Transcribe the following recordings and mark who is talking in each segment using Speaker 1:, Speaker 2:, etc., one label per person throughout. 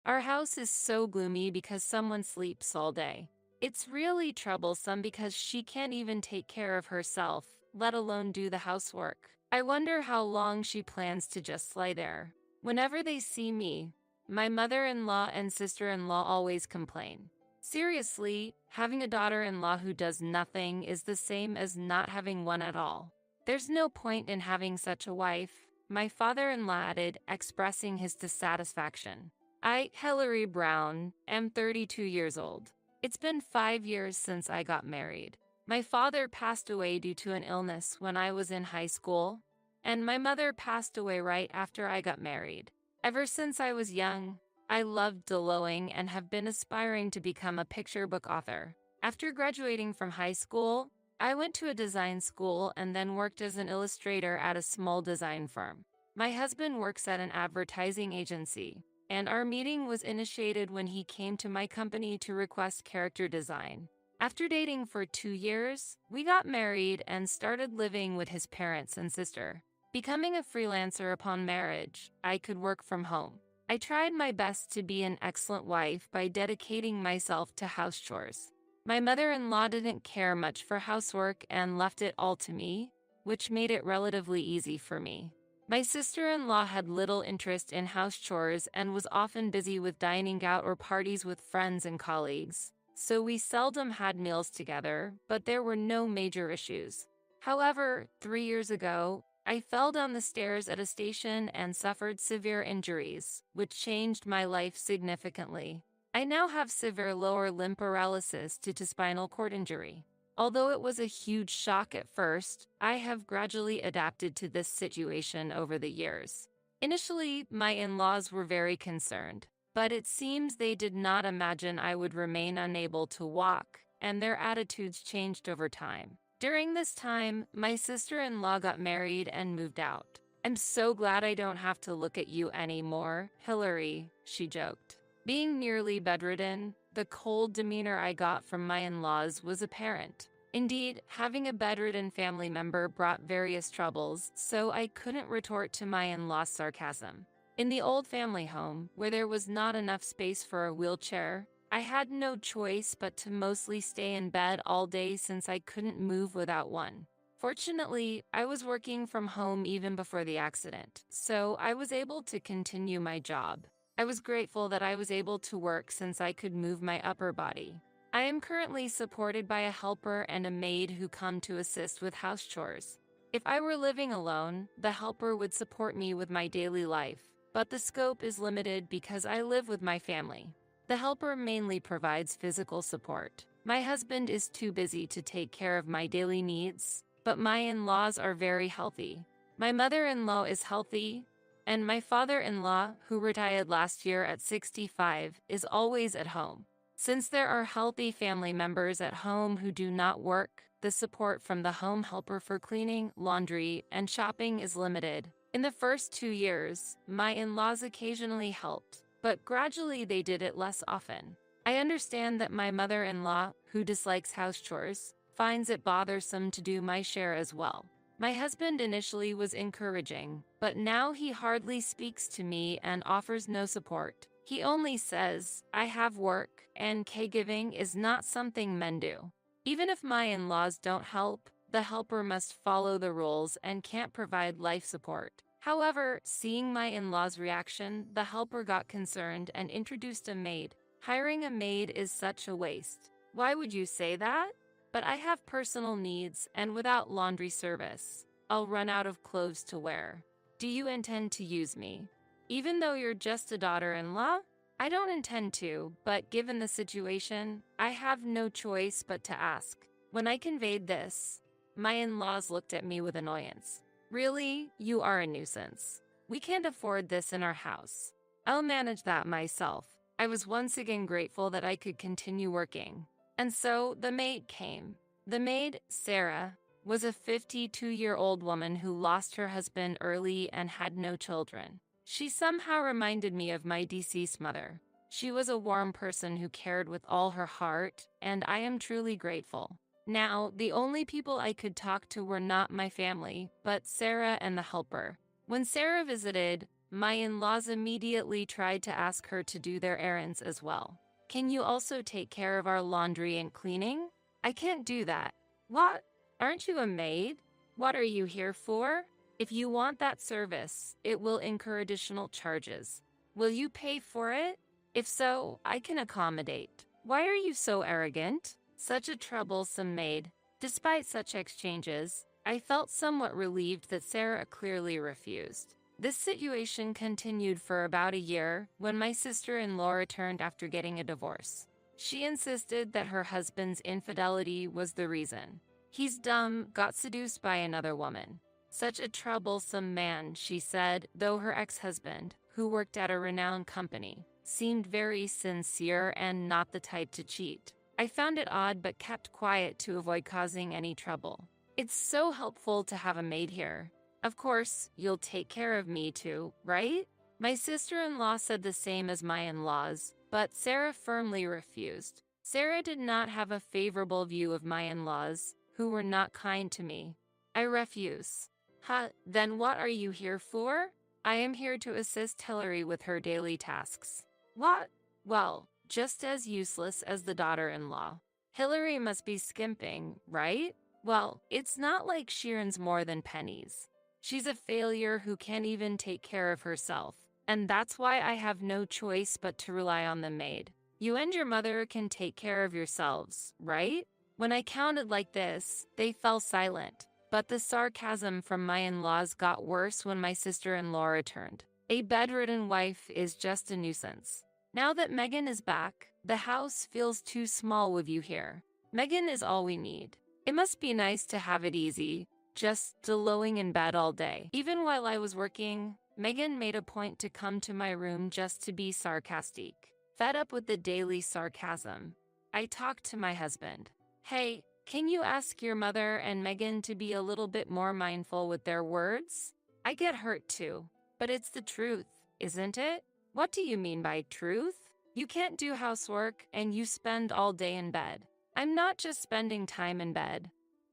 Speaker 1: Our house is so gloomy because someone sleeps all day. It's really troublesome because she can't even take care of herself, let alone do the housework. I wonder how long she plans to just lie there. Whenever they see me, my mother-in-law and sister-in-law always complain. Seriously, having a daughter-in-law who does nothing is the same as not having one at all. There's no point in having such a wife, my father-in-law added, expressing his dissatisfaction. I, Hillary Brown, am 32 years old. It's been 5 years since I got married. My father passed away due to an illness when I was in high school, and my mother passed away right after I got married. Ever since I was young, I loved drawing and have been aspiring to become a picture book author. After graduating from high school, I went to a design school and then worked as an illustrator at a small design firm. My husband works at an advertising agency, and our meeting was initiated when he came to my company to request character design. After dating for 2 years, we got married and started living with his parents and sister. Becoming a freelancer upon marriage, I could work from home. I tried my best to be an excellent wife by dedicating myself to house chores. My mother-in-law didn't care much for housework and left it all to me, which made it relatively easy for me. My sister-in-law had little interest in house chores and was often busy with dining out or parties with friends and colleagues, so we seldom had meals together, but there were no major issues. However, 3 years ago, I fell down the stairs at a station and suffered severe injuries, which changed my life significantly. I now have severe lower limb paralysis due to spinal cord injury. Although it was a huge shock at first, I have gradually adapted to this situation over the years. Initially, my in-laws were very concerned, but it seems they did not imagine I would remain unable to walk, and their attitudes changed over time. During this time, my sister-in-law got married and moved out. I'm so glad I don't have to look at you anymore, Hillary, she joked. Being nearly bedridden, the cold demeanor I got from my in-laws was apparent. Indeed, having a bedridden family member brought various troubles, so I couldn't retort to my in-laws' sarcasm. In the old family home, where there was not enough space for a wheelchair, I had no choice but to mostly stay in bed all day since I couldn't move without one. Fortunately, I was working from home even before the accident, so I was able to continue my job. I was grateful that I was able to work since I could move my upper body. I am currently supported by a helper and a maid who come to assist with house chores. If I were living alone, the helper would support me with my daily life, but the scope is limited because I live with my family. The helper mainly provides physical support. My husband is too busy to take care of my daily needs, but my in-laws are very healthy. My mother-in-law is healthy, and my father-in-law, who retired last year at 65, is always at home. Since there are healthy family members at home who do not work, the support from the home helper for cleaning, laundry, and shopping is limited. In the first 2 years, my in-laws occasionally helped, but gradually they did it less often. I understand that my mother-in-law, who dislikes house chores, finds it bothersome to do my share as well. My husband initially was encouraging, but now he hardly speaks to me and offers no support. He only says, I have work, and caregiving is not something men do. Even if my in-laws don't help, the helper must follow the rules and can't provide life support. However, seeing my in-laws' reaction, the helper got concerned and introduced a maid. Hiring a maid is such a waste. Why would you say that? But I have personal needs, and without laundry service, I'll run out of clothes to wear. Do you intend to use me? Even though you're just a daughter-in-law? I don't intend to, but given the situation, I have no choice but to ask. When I conveyed this, my in-laws looked at me with annoyance. Really? You are a nuisance. We can't afford this in our house. I'll manage that myself. I was once again grateful that I could continue working. And so the maid came. The maid, Sarah, was a 52-year-old woman who lost her husband early and had no children. She somehow reminded me of my deceased mother. She was a warm person who cared with all her heart, and I am truly grateful. Now, the only people I could talk to were not my family, but Sarah and the helper. When Sarah visited, My in-laws immediately tried to ask her to do their errands as well. Can you also take care of our laundry and cleaning? I can't do that. What? Aren't you a maid? What are you here for? If you want that service, it will incur additional charges. Will you pay for it? If so, I can accommodate. Why are you so arrogant? Such a troublesome maid. Despite such exchanges, I felt somewhat relieved that Sarah clearly refused. This situation continued for about a year when my sister-in-law returned after getting a divorce. She insisted that her husband's infidelity was the reason. He's dumb, got seduced by another woman. Such a troublesome man, she said, though her ex-husband, who worked at a renowned company, seemed very sincere and not the type to cheat. I found it odd but kept quiet to avoid causing any trouble. It's so helpful to have a maid here. Of course, you'll take care of me too, right? My sister-in-law said the same as my in-laws, but Sarah firmly refused. Sarah did not have a favorable view of my in-laws, who were not kind to me. I refuse. Then what are you here for? I am here to assist Hillary with her daily tasks. What? Well, just as useless as the daughter-in-law. Hillary must be skimping, right? Well, it's not like she earns more than pennies. She's a failure who can't even take care of herself, and that's why I have no choice but to rely on the maid. You and your mother can take care of yourselves, right? When I counted like this, they fell silent, but the sarcasm from my in-laws got worse when my sister-in-law returned. A bedridden wife is just a nuisance. Now that Megan is back, the house feels too small with you here. Megan is all we need. It must be nice to have it easy, just lolling in bed all day. Even while I was working, Megan made a point to come to my room just to be sarcastic. Fed up with the daily sarcasm, I talked to my husband. Hey, can you ask your mother and Megan to be a little bit more mindful with their words? I get hurt too, but it's the truth, isn't it? What do you mean by truth? You can't do housework and you spend all day in bed. I'm not just spending time in bed.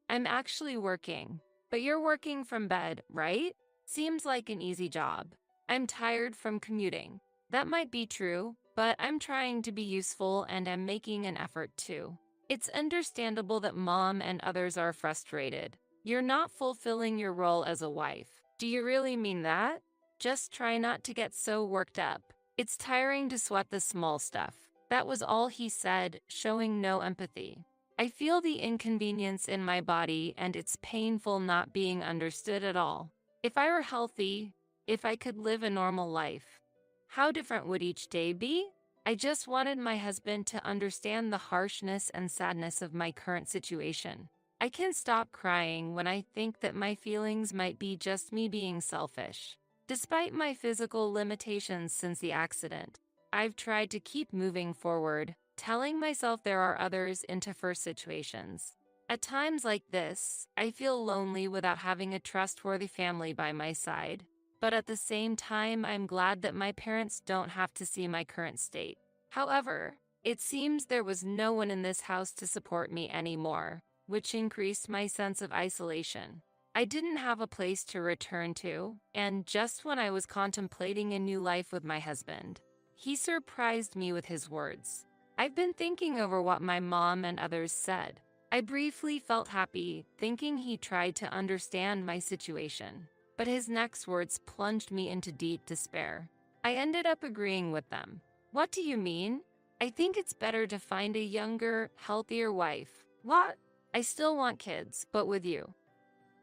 Speaker 1: I'm actually working. But you're working from bed, right? Seems like an easy job. I'm tired from commuting. That might be true, but I'm trying to be useful and I'm making an effort too. It's understandable that mom and others are frustrated. You're not fulfilling your role as a wife. Do you really mean that? Just try not to get so worked up. It's tiring to sweat the small stuff. That was all he said, showing no empathy. I feel the inconvenience in my body and it's painful not being understood at all. If I were healthy, if I could live a normal life, how different would each day be? I just wanted my husband to understand the harshness and sadness of my current situation. I can't stop crying when I think that my feelings might be just me being selfish. Despite my physical limitations since the accident, I've tried to keep moving forward, telling myself there are others in tougher situations. At times like this, I feel lonely without having a trustworthy family by my side. But at the same time, I'm glad that my parents don't have to see my current state. However, it seems there was no one in this house to support me anymore, which increased my sense of isolation. I didn't have a place to return to, and just when I was contemplating a new life with my husband, he surprised me with his words. I've been thinking over what my mom and others said. I briefly felt happy, thinking he tried to understand my situation. But his next words plunged me into deep despair. I ended up agreeing with them. What do you mean? I think it's better to find a younger, healthier wife. What? I still want kids, but with you.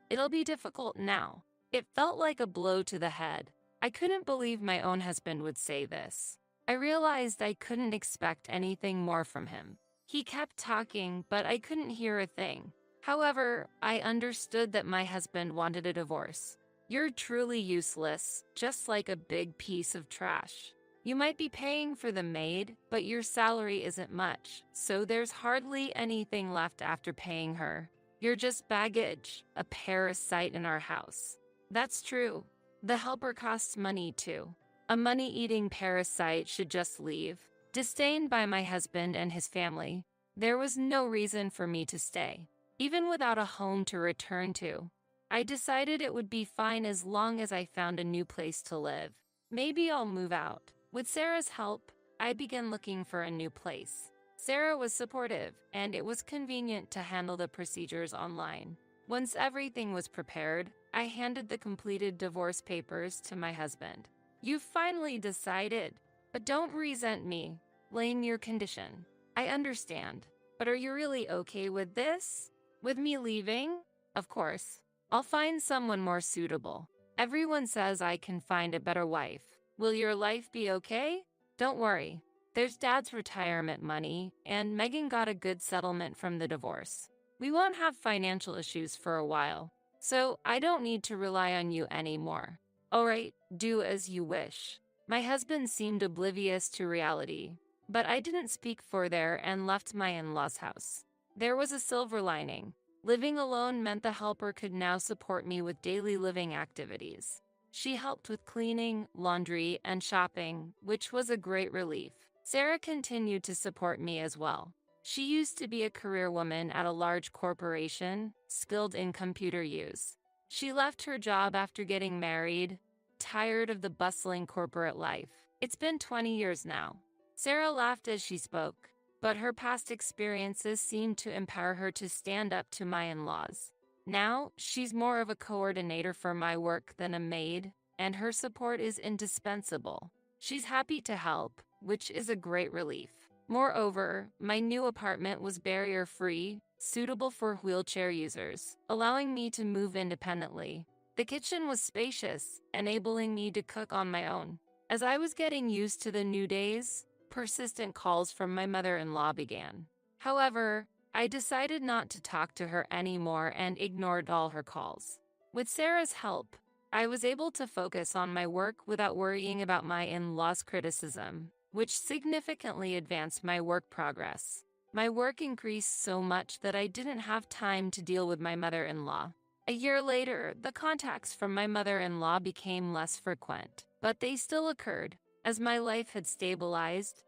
Speaker 1: It'll be difficult now. It felt like a blow to the head. I couldn't believe my own husband would say this. I realized I couldn't expect anything more from him. He kept talking, but I couldn't hear a thing. However, I understood that my husband wanted a divorce. You're truly useless, just like a big piece of trash. You might be paying for the maid, but your salary isn't much, so there's hardly anything left after paying her. You're just baggage, a parasite in our house. That's true. The helper costs money too. A money-eating parasite should just leave. Disdained by my husband and his family, there was no reason for me to stay. Even without a home to return to, I decided it would be fine as long as I found a new place to live. Maybe I'll move out. With Sarah's help, I began looking for a new place. Sarah was supportive, and it was convenient to handle the procedures online. Once everything was prepared, I handed the completed divorce papers to my husband. "You finally decided, but don't resent me. Blame your condition. I understand, but are you really okay with this? With me leaving? Of course. I'll find someone more suitable. Everyone says I can find a better wife. Will your life be okay? Don't worry. There's Dad's retirement money, and Megan got a good settlement from the divorce. We won't have financial issues for a while, so I don't need to rely on you anymore. All right, do as you wish." My husband seemed oblivious to reality, but I didn't speak further and left my in-laws' house. There was a silver lining. Living alone meant the helper could now support me with daily living activities. She helped with cleaning, laundry, and shopping, which was a great relief. Sarah continued to support me as well. She used to be a career woman at a large corporation, skilled in computer use. She left her job after getting married, tired of the bustling corporate life. It's been 20 years now. Sarah laughed as she spoke, but her past experiences seemed to empower her to stand up to my in-laws. Now, she's more of a coordinator for my work than a maid, and her support is indispensable. She's happy to help, which is a great relief. Moreover, my new apartment was barrier-free, suitable for wheelchair users, allowing me to move independently. The kitchen was spacious, enabling me to cook on my own. As I was getting used to the new days, persistent calls from my mother-in-law began. However, I decided not to talk to her anymore and ignored all her calls. With Sarah's help, I was able to focus on my work without worrying about my in-laws' criticism, which significantly advanced my work progress. My work increased so much that I didn't have time to deal with my mother-in-law. A year later, the contacts from my mother-in-law became less frequent, but they still occurred. As my life had stabilized,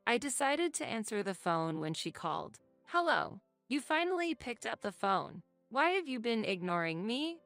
Speaker 1: I decided to answer the phone when she called. "Hello, you finally picked up the phone. Why have you been ignoring me?"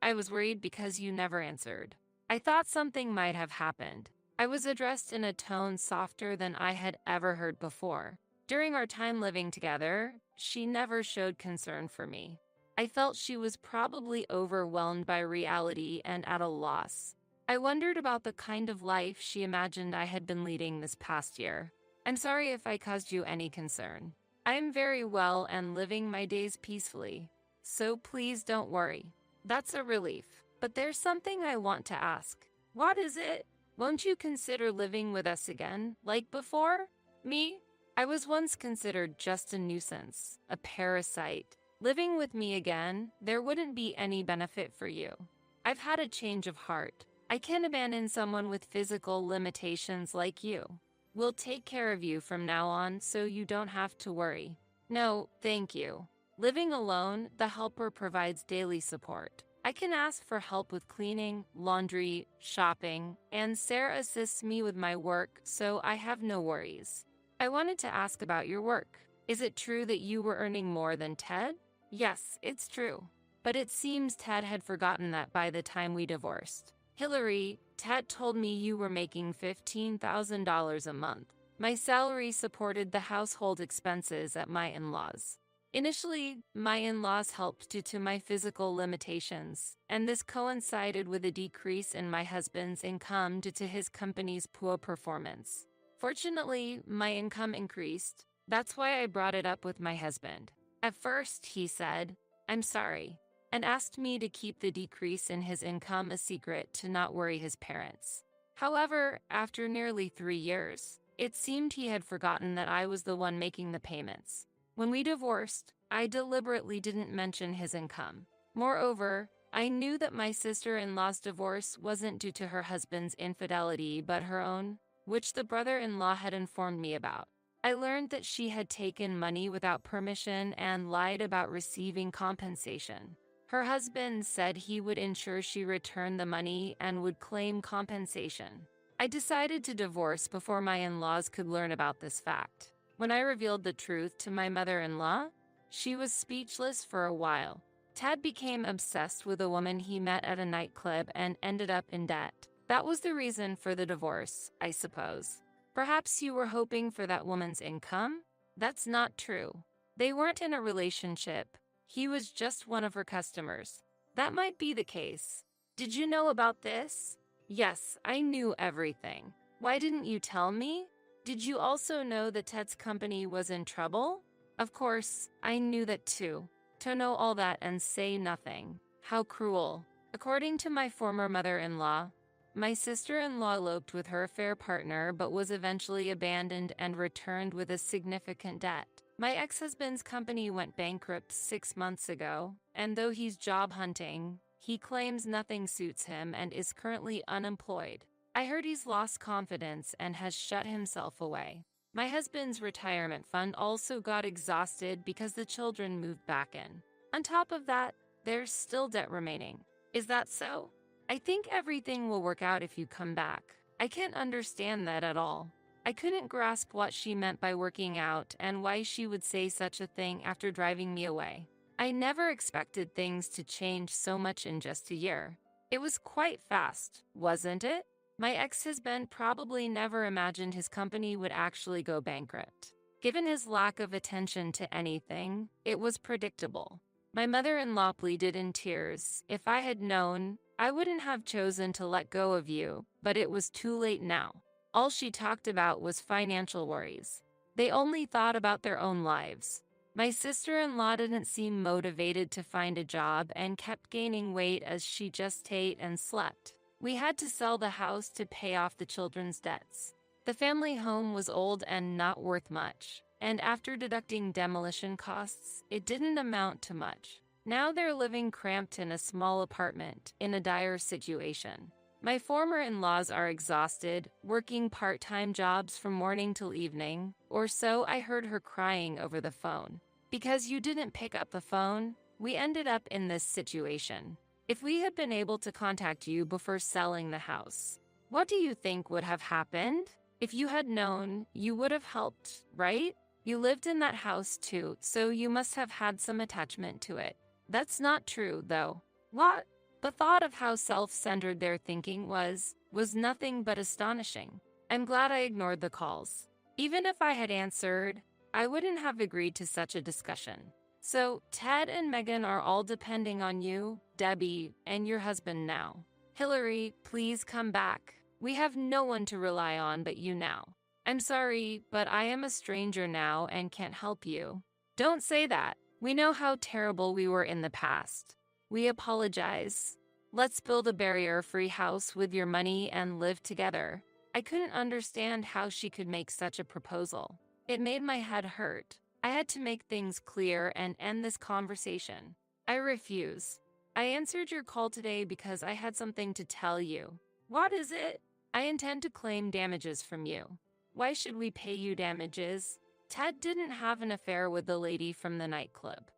Speaker 1: "I was worried because you never answered. I thought something might have happened." I was addressed in a tone softer than I had ever heard before. During our time living together, she never showed concern for me. I felt she was probably overwhelmed by reality and at a loss. I wondered about the kind of life she imagined I had been leading this past year. "I'm sorry if I caused you any concern. I am very well and living my days peacefully, so please don't worry." "That's a relief, but there's something I want to ask." "What is it?" "Won't you consider living with us again, like before?" "Me? I was once considered just a nuisance, a parasite. Living with me again, there wouldn't be any benefit for you. I've had a change of heart. I can't abandon someone with physical limitations like you. We'll take care of you from now on so you don't have to worry." "No, thank you. Living alone, the helper provides daily support. I can ask for help with cleaning, laundry, shopping, and Sarah assists me with my work, so I have no worries." "I wanted to ask about your work. Is it true that you were earning more than Ted?" "Yes, it's true. But it seems Ted had forgotten that by the time we divorced." "Hillary, Ted told me you were making $15,000 a month. My salary supported the household expenses at my in-laws. Initially, my in-laws helped due to my physical limitations, and this coincided with a decrease in my husband's income due to his company's poor performance. Fortunately, my income increased. That's why I brought it up with my husband. At first, he said, 'I'm sorry,' and asked me to keep the decrease in his income a secret to not worry his parents. However, after nearly 3 years, it seemed he had forgotten that I was the one making the payments. When we divorced, I deliberately didn't mention his income. Moreover, I knew that my sister-in-law's divorce wasn't due to her husband's infidelity but her own, which the brother-in-law had informed me about. I learned that she had taken money without permission and lied about receiving compensation. Her husband said he would ensure she returned the money and would claim compensation. I decided to divorce before my in-laws could learn about this fact. When I revealed the truth to my mother-in-law, she was speechless for a while. Ted became obsessed with a woman he met at a nightclub and ended up in debt. That was the reason for the divorce, I suppose. Perhaps you were hoping for that woman's income? That's not true. They weren't in a relationship. He was just one of her customers. That might be the case. Did you know about this? Yes, I knew everything. Why didn't you tell me? Did you also know that Ted's company was in trouble? Of course, I knew that too. To know all that and say nothing. How cruel. According to my former mother-in-law, my sister-in-law eloped with her affair partner but was eventually abandoned and returned with a significant debt. My ex-husband's company went bankrupt 6 months ago, and though he's job hunting, he claims nothing suits him and is currently unemployed. I heard he's lost confidence and has shut himself away. My husband's retirement fund also got exhausted because the children moved back in. On top of that, there's still debt remaining. Is that so? I think everything will work out if you come back. I can't understand that at all. I couldn't grasp what she meant by working out and why she would say such a thing after driving me away. I never expected things to change so much in just a year. It was quite fast, wasn't it? My ex-husband probably never imagined his company would actually go bankrupt. Given his lack of attention to anything, it was predictable. My mother-in-law pleaded in tears. If I had known, I wouldn't have chosen to let go of you, but it was too late now. All she talked about was financial worries. They only thought about their own lives. My sister-in-law didn't seem motivated to find a job and kept gaining weight as she just ate and slept. We had to sell the house to pay off the children's debts. The family home was old and not worth much, and after deducting demolition costs, it didn't amount to much. Now they're living cramped in a small apartment, in a dire situation. My former in-laws are exhausted, working part-time jobs from morning till evening, or so I heard her crying over the phone. Because you didn't pick up the phone, we ended up in this situation. If we had been able to contact you before selling the house, what do you think would have happened? If you had known, you would have helped, right? You lived in that house too, so you must have had some attachment to it. That's not true, though. What? The thought of how self-centered their thinking was nothing but astonishing. I'm glad I ignored the calls. Even if I had answered, I wouldn't have agreed to such a discussion. So, Ted and Megan are all depending on you, Debbie, and your husband now. Hillary, please come back. We have no one to rely on but you now. I'm sorry, but I am a stranger now and can't help you. Don't say that. We know how terrible we were in the past. We apologize. Let's build a barrier-free house with your money and live together. I couldn't understand how she could make such a proposal. It made my head hurt. I had to make things clear and end this conversation. I refuse. I answered your call today because I had something to tell you. What is it? I intend to claim damages from you. Why should we pay you damages? Ted didn't have an affair with the lady from the nightclub.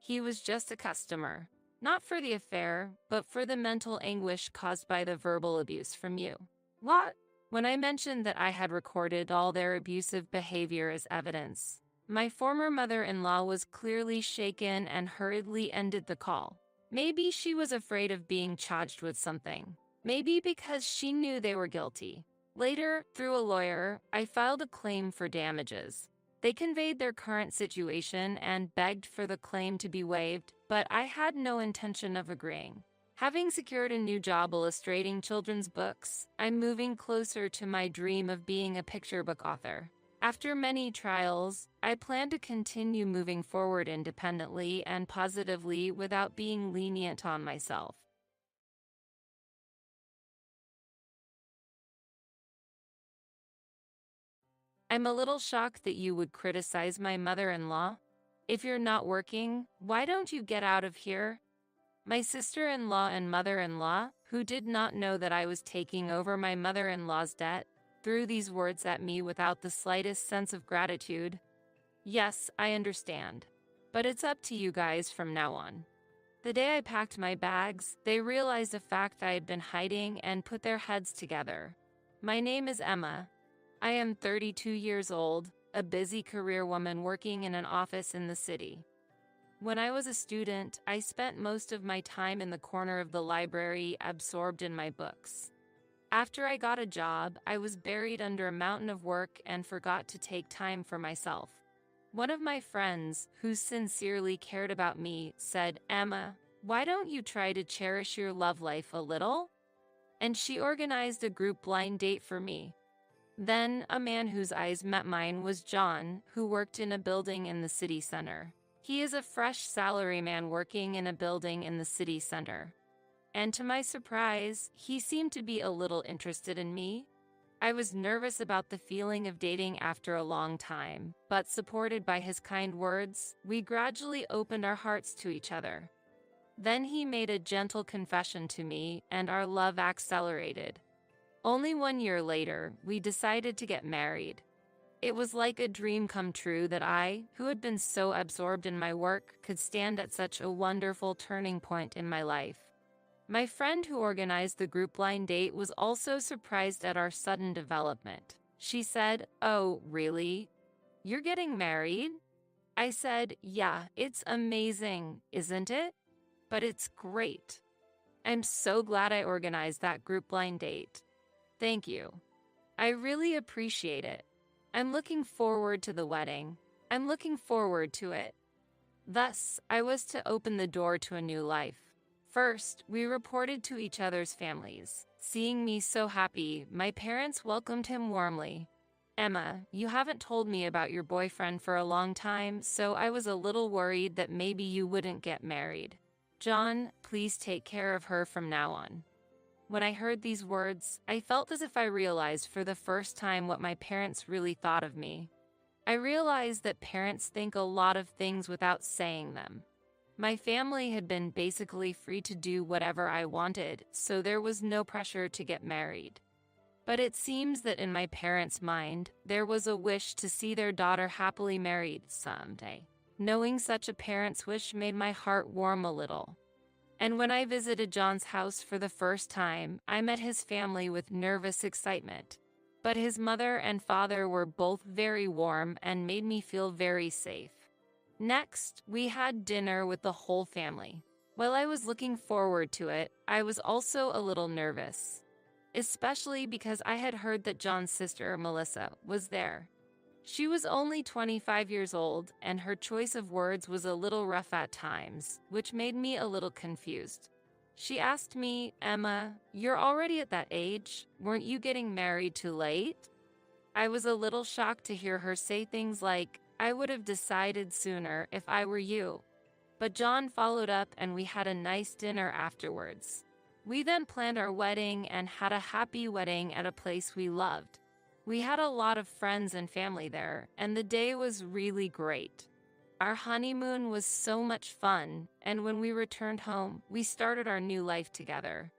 Speaker 1: He was just a customer. Not for the affair, but for the mental anguish caused by the verbal abuse from you. What? When I mentioned that I had recorded all their abusive behavior as evidence, my former mother-in-law was clearly shaken and hurriedly ended the call. Maybe she was afraid of being charged with something. Maybe because she knew they were guilty. Later, through a lawyer, I filed a claim for damages. They conveyed their current situation and begged for the claim to be waived, but I had no intention of agreeing. Having secured a new job illustrating children's books, I'm moving closer to my dream of being a picture book author. After many trials, I plan to continue moving forward independently and positively without being lenient on myself. I'm a little shocked that you would criticize my mother-in-law. If you're not working, why don't you get out of here? My sister-in-law and mother-in-law, who did not know that I was taking over my mother-in-law's debt, threw these words at me without the slightest sense of gratitude. Yes, I understand. But it's up to you guys from now on. The day I packed my bags, they realized a fact I had been hiding and put their heads together. My name is Emma. I am 32 years old, a busy career woman working in an office in the city. When I was a student, I spent most of my time in the corner of the library absorbed in my books. After I got a job, I was buried under a mountain of work and forgot to take time for myself. One of my friends, who sincerely cared about me, said, "Emma, why don't you try to cherish your love life a little?" And she organized a group blind date for me. Then, a man whose eyes met mine was John, who worked in a building in the city center. He is a fresh salaryman working in a building in the city center. And to my surprise, he seemed to be a little interested in me. I was nervous about the feeling of dating after a long time, but supported by his kind words, we gradually opened our hearts to each other. Then he made a gentle confession to me, and our love accelerated. Only 1 year later, we decided to get married. It was like a dream come true that I, who had been so absorbed in my work, could stand at such a wonderful turning point in my life. My friend who organized the group blind date was also surprised at our sudden development. She said, "Oh, really? You're getting married?" I said, "Yeah, it's amazing, isn't it? But it's great. I'm so glad I organized that group blind date. Thank you. I really appreciate it. I'm looking forward to the wedding. I'm looking forward to it." Thus, I was to open the door to a new life. First, we reported to each other's families. Seeing me so happy, my parents welcomed him warmly. "Emma, you haven't told me about your boyfriend for a long time, so I was a little worried that maybe you wouldn't get married. John, please take care of her from now on." When I heard these words, I felt as if I realized for the first time what my parents really thought of me. I realized that parents think a lot of things without saying them. My family had been basically free to do whatever I wanted, so there was no pressure to get married. But it seems that in my parents' mind, there was a wish to see their daughter happily married someday. Knowing such a parent's wish made my heart warm a little. And when I visited John's house for the first time, I met his family with nervous excitement. But his mother and father were both very warm and made me feel very safe. Next, we had dinner with the whole family. While I was looking forward to it, I was also a little nervous, especially because I had heard that John's sister, Melissa, was there. She was only 25 years old, and her choice of words was a little rough at times, which made me a little confused. She asked me, "Emma, you're already at that age. Weren't you getting married too late?" I was a little shocked to hear her say things like, "I would have decided sooner if I were you." But John followed up and we had a nice dinner afterwards. We then planned our wedding and had a happy wedding at a place we loved. We had a lot of friends and family there, and the day was really great. Our honeymoon was so much fun, and when we returned home, we started our new life together.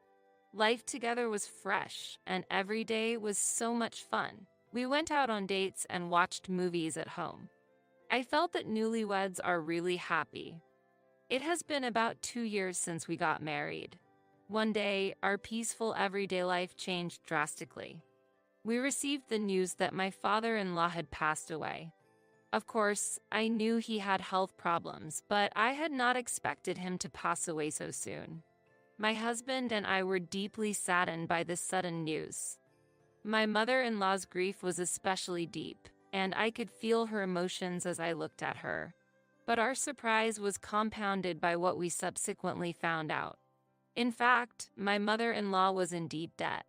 Speaker 1: Life together was fresh, and every day was so much fun. We went out on dates and watched movies at home. I felt that newlyweds are really happy. It has been about 2 years since we got married. One day, our peaceful everyday life changed drastically. We received the news that my father-in-law had passed away. Of course, I knew he had health problems, but I had not expected him to pass away so soon. My husband and I were deeply saddened by this sudden news. My mother-in-law's grief was especially deep, and I could feel her emotions as I looked at her. But our surprise was compounded by what we subsequently found out. In fact, my mother-in-law was in deep debt.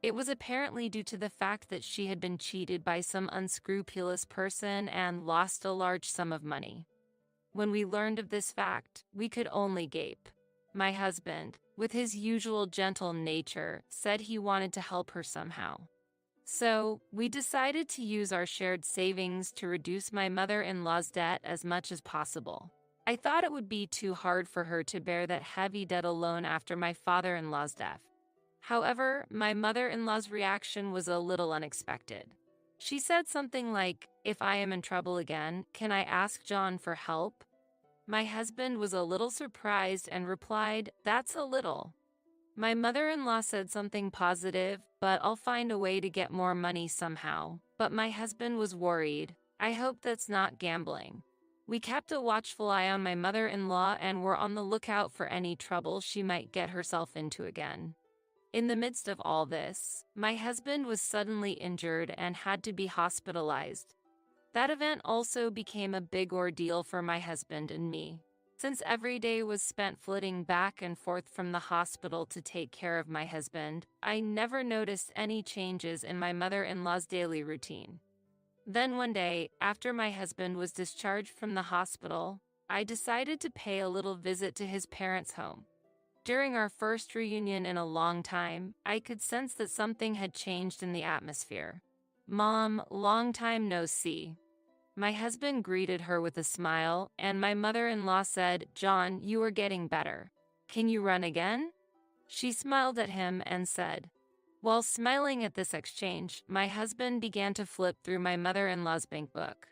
Speaker 1: It was apparently due to the fact that she had been cheated by some unscrupulous person and lost a large sum of money. When we learned of this fact, we could only gape. My husband, with his usual gentle nature, said he wanted to help her somehow. So, we decided to use our shared savings to reduce my mother-in-law's debt as much as possible. I thought it would be too hard for her to bear that heavy debt alone after my father-in-law's death. However, my mother-in-law's reaction was a little unexpected. She said something like, "If I am in trouble again, can I ask John for help?" My husband was a little surprised and replied, "That's a little." My mother-in-law said something positive, "But I'll find a way to get more money somehow." But my husband was worried. "I hope that's not gambling." We kept a watchful eye on my mother-in-law and were on the lookout for any trouble she might get herself into again. In the midst of all this, my husband was suddenly injured and had to be hospitalized. That event also became a big ordeal for my husband and me. Since every day was spent flitting back and forth from the hospital to take care of my husband, I never noticed any changes in my mother-in-law's daily routine. Then one day, after my husband was discharged from the hospital, I decided to pay a little visit to his parents' home. During our first reunion in a long time, I could sense that something had changed in the atmosphere. "Mom, long time no see." My husband greeted her with a smile, and my mother-in-law said, "John, you are getting better. Can you run again?" She smiled at him and said. While smiling at this exchange, my husband began to flip through my mother-in-law's bank book.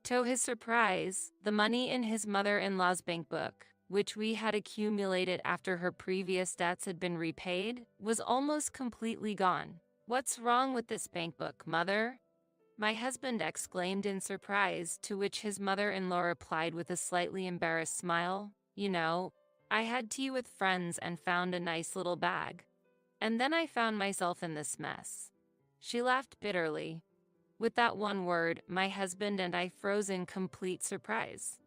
Speaker 1: To his surprise, the money in his mother-in-law's bank book, which we had accumulated after her previous debts had been repaid, was almost completely gone. "What's wrong with this bank book, Mother?" my husband exclaimed in surprise, to which his mother-in-law replied with a slightly embarrassed smile, "You know, I had tea with friends and found a nice little bag. And then I found myself in this mess." She laughed bitterly. With that one word, my husband and I froze in complete surprise.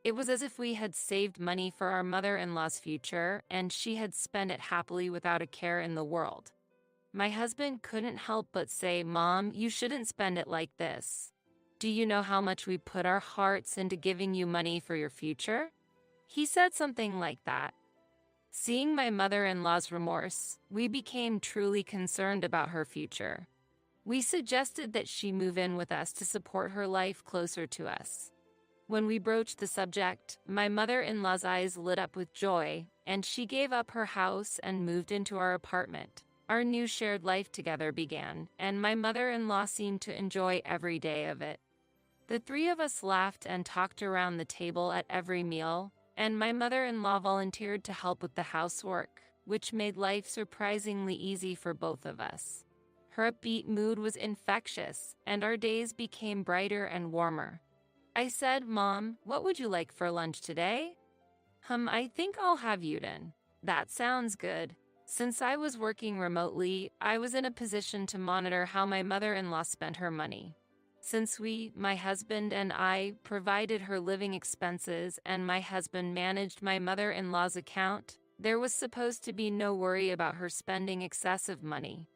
Speaker 1: It was as if we had saved money for our mother-in-law's future, and she had spent it happily without a care in the world. My husband couldn't help but say, "Mom, you shouldn't spend it like this. Do you know how much we put our hearts into giving you money for your future?" He said something like that. Seeing my mother-in-law's remorse, we became truly concerned about her future. We suggested that she move in with us to support her life closer to us. When we broached the subject, my mother-in-law's eyes lit up with joy, and she gave up her house and moved into our apartment. Our new shared life together began, and my mother-in-law seemed to enjoy every day of it. The three of us laughed and talked around the table at every meal, and my mother-in-law volunteered to help with the housework, which made life surprisingly easy for both of us. Her upbeat mood was infectious, and our days became brighter and warmer. I said, "Mom, what would you like for lunch today?" I think I'll have udon." "That sounds good." Since I was working remotely, I was in a position to monitor how my mother-in-law spent her money. Since my husband and I, provided her living expenses and my husband managed my mother-in-law's account, there was supposed to be no worry about her spending excessive money.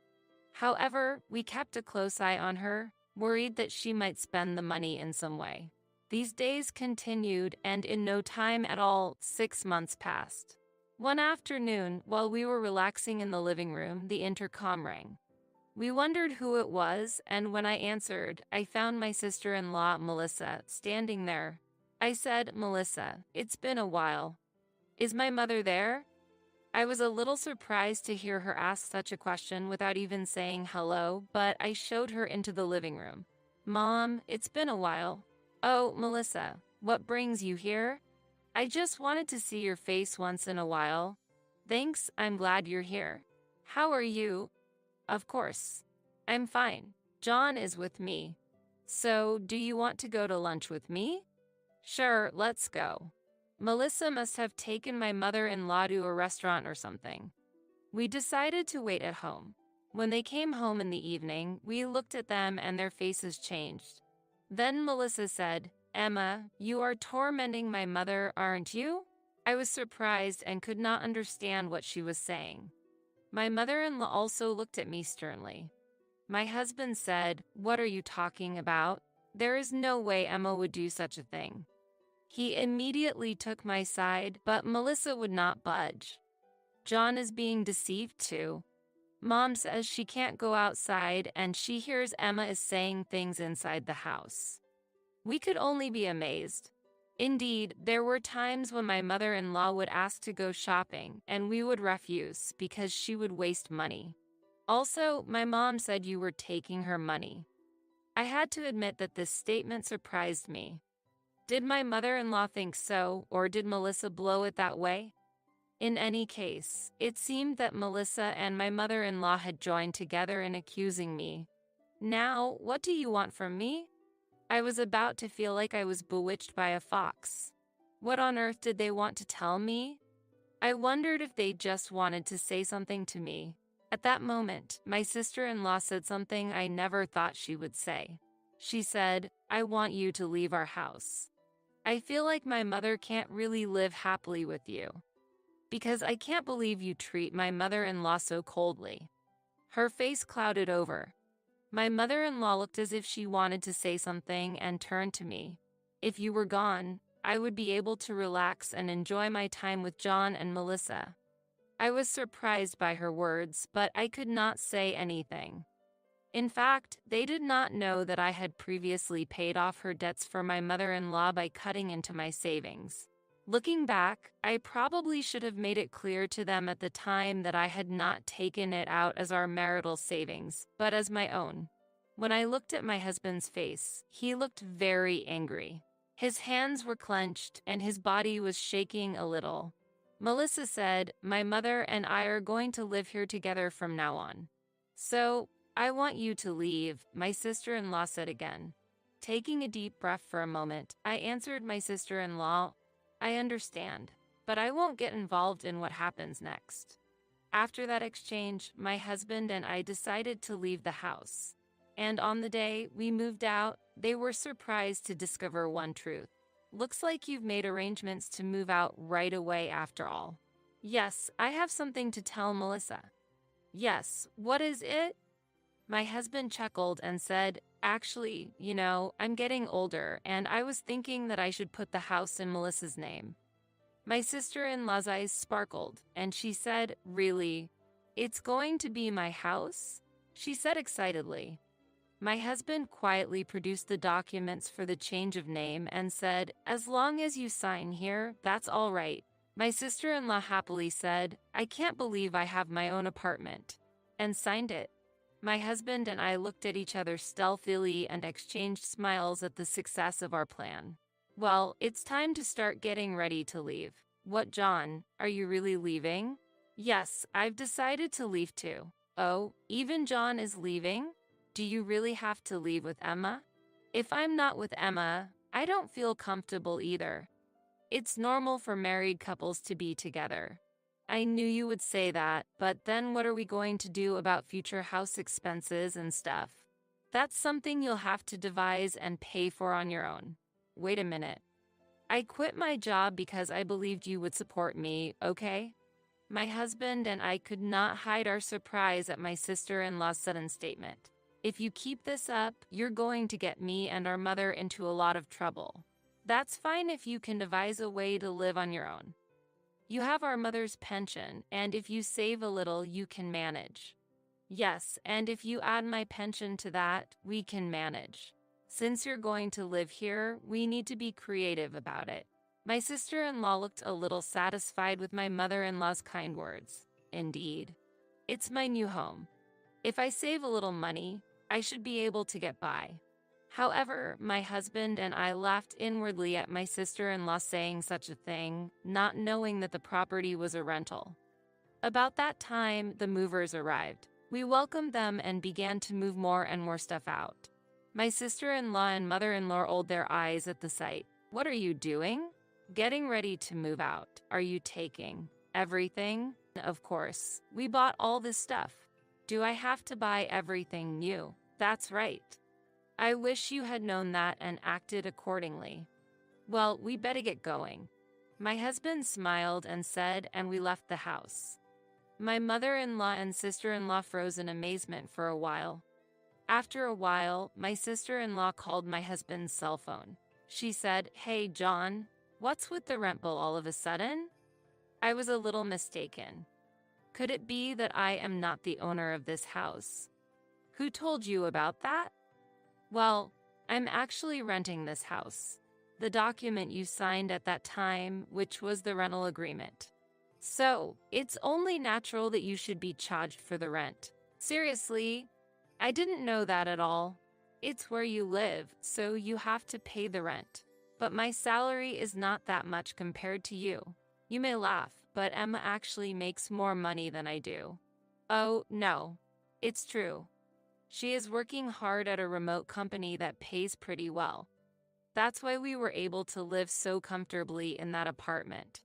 Speaker 1: However, we kept a close eye on her, worried that she might spend the money in some way. These days continued, and in no time at all, 6 months passed. One afternoon, while we were relaxing in the living room, the intercom rang. We wondered who it was, and when I answered, I found my sister-in-law, Melissa, standing there. I said, "Melissa, it's been a while. Is my mother there?" I was a little surprised to hear her ask such a question without even saying hello, but I showed her into the living room. "Mom, it's been a while." "Oh, Melissa, what brings you here?" "I just wanted to see your face once in a while." "Thanks, I'm glad you're here. How are you?" "Of course. I'm fine. John is with me. So, do you want to go to lunch with me?" "Sure, let's go." Melissa must have taken my mother-in-law to a restaurant or something. We decided to wait at home. When they came home in the evening, we looked at them and their faces changed. Then Melissa said, "Emma, you are tormenting my mother, aren't you?" I was surprised and could not understand what she was saying. My mother-in-law also looked at me sternly. My husband said, "What are you talking about? There is no way Emma would do such a thing." He immediately took my side, but Melissa would not budge. "John is being deceived too. Mom says she can't go outside and she hears Emma is saying things inside the house." We could only be amazed. Indeed, there were times when my mother-in-law would ask to go shopping and we would refuse because she would waste money. Also, my mom said you were taking her money. I had to admit that this statement surprised me. Did my mother-in-law think so, or did Melissa blow it that way? In any case, it seemed that Melissa and my mother-in-law had joined together in accusing me. "Now, what do you want from me?" I was about to feel like I was bewitched by a fox. What on earth did they want to tell me? I wondered if they just wanted to say something to me. At that moment, my sister-in-law said something I never thought she would say. She said, "I want you to leave our house. I feel like my mother can't really live happily with you. Because I can't believe you treat my mother-in-law so coldly." Her face clouded over. My mother-in-law looked as if she wanted to say something and turned to me. "If you were gone, I would be able to relax and enjoy my time with John and Melissa." I was surprised by her words, but I could not say anything. In fact, they did not know that I had previously paid off her debts for my mother-in-law by cutting into my savings. Looking back, I probably should have made it clear to them at the time that I had not taken it out as our marital savings, but as my own. When I looked at my husband's face, he looked very angry. His hands were clenched and his body was shaking a little. Melissa said, "My mother and I are going to live here together from now on. So, I want you to leave," my sister-in-law said again. Taking a deep breath for a moment, I answered my sister-in-law, "I understand, but I won't get involved in what happens next." After that exchange, my husband and I decided to leave the house. And on the day we moved out, they were surprised to discover one truth. "Looks like you've made arrangements to move out right away after all." "Yes, I have something to tell Melissa." "Yes, what is it?" My husband chuckled and said, "Actually, I'm getting older and I was thinking that I should put the house in Melissa's name." My sister-in-law's eyes sparkled and she said, "Really? It's going to be my house?" she said excitedly. My husband quietly produced the documents for the change of name and said, "As long as you sign here, that's all right." My sister-in-law happily said, "I can't believe I have my own apartment," and signed it. My husband and I looked at each other stealthily and exchanged smiles at the success of our plan. "Well, it's time to start getting ready to leave." "What, John? Are you really leaving?" "Yes, I've decided to leave too." "Oh, even John is leaving? Do you really have to leave with Emma?" "If I'm not with Emma, I don't feel comfortable either. It's normal for married couples to be together." "I knew you would say that, but then what are we going to do about future house expenses and stuff?" "That's something you'll have to devise and pay for on your own." "Wait a minute. I quit my job because I believed you would support me, okay?" My husband and I could not hide our surprise at my sister-in-law's sudden statement. "If you keep this up, you're going to get me and our mother into a lot of trouble." "That's fine if you can devise a way to live on your own. You have our mother's pension, and if you save a little, you can manage." "Yes, and if you add my pension to that, we can manage. Since you're going to live here, we need to be creative about it." My sister-in-law looked a little satisfied with my mother-in-law's kind words. "Indeed. It's my new home. If I save a little money, I should be able to get by." However, my husband and I laughed inwardly at my sister-in-law saying such a thing, not knowing that the property was a rental. About that time, the movers arrived. We welcomed them and began to move more and more stuff out. My sister-in-law and mother-in-law rolled their eyes at the sight. "What are you doing?" "Getting ready to move out." "Are you taking everything?" "Of course. We bought all this stuff." "Do I have to buy everything new?" "That's right. I wish you had known that and acted accordingly." "Well, we better get going." My husband smiled and said, and we left the house. My mother-in-law and sister-in-law froze in amazement for a while. After a while, my sister-in-law called my husband's cell phone. She said, "Hey, John, what's with the rent bill all of a sudden?" I was a little mistaken. "Could it be that I am not the owner of this house?" "Who told you about that?" "Well, I'm actually renting this house. The document you signed at that time, which was the rental agreement. So, it's only natural that you should be charged for the rent." "Seriously? I didn't know that at all." "It's where you live, so you have to pay the rent. But my salary is not that much compared to you. You may laugh, but Emma actually makes more money than I do." "Oh, no. It's true. She is working hard at a remote company that pays pretty well. That's why we were able to live so comfortably in that apartment."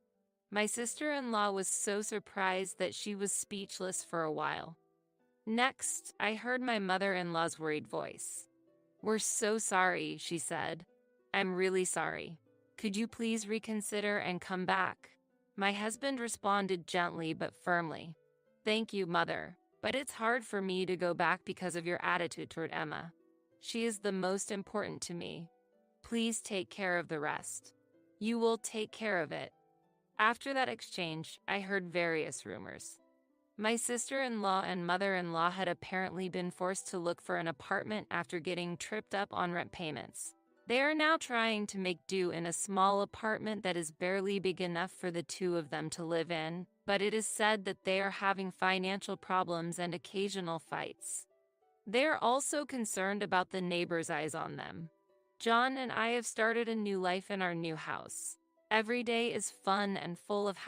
Speaker 1: My sister-in-law was so surprised that she was speechless for a while. Next, I heard my mother-in-law's worried voice. "We're so sorry," she said. "I'm really sorry. Could you please reconsider and come back?" My husband responded gently but firmly. "Thank you, Mother, but it's hard for me to go back because of your attitude toward Emma. She is the most important to me. Please take care of the rest." "You will take care of it." After that exchange, I heard various rumors. My sister-in-law and mother-in-law had apparently been forced to look for an apartment after getting tripped up on rent payments. They are now trying to make do in a small apartment that is barely big enough for the two of them to live in, but it is said that they are having financial problems and occasional fights. They are also concerned about the neighbors' eyes on them. John and I have started a new life in our new house. Every day is fun and full of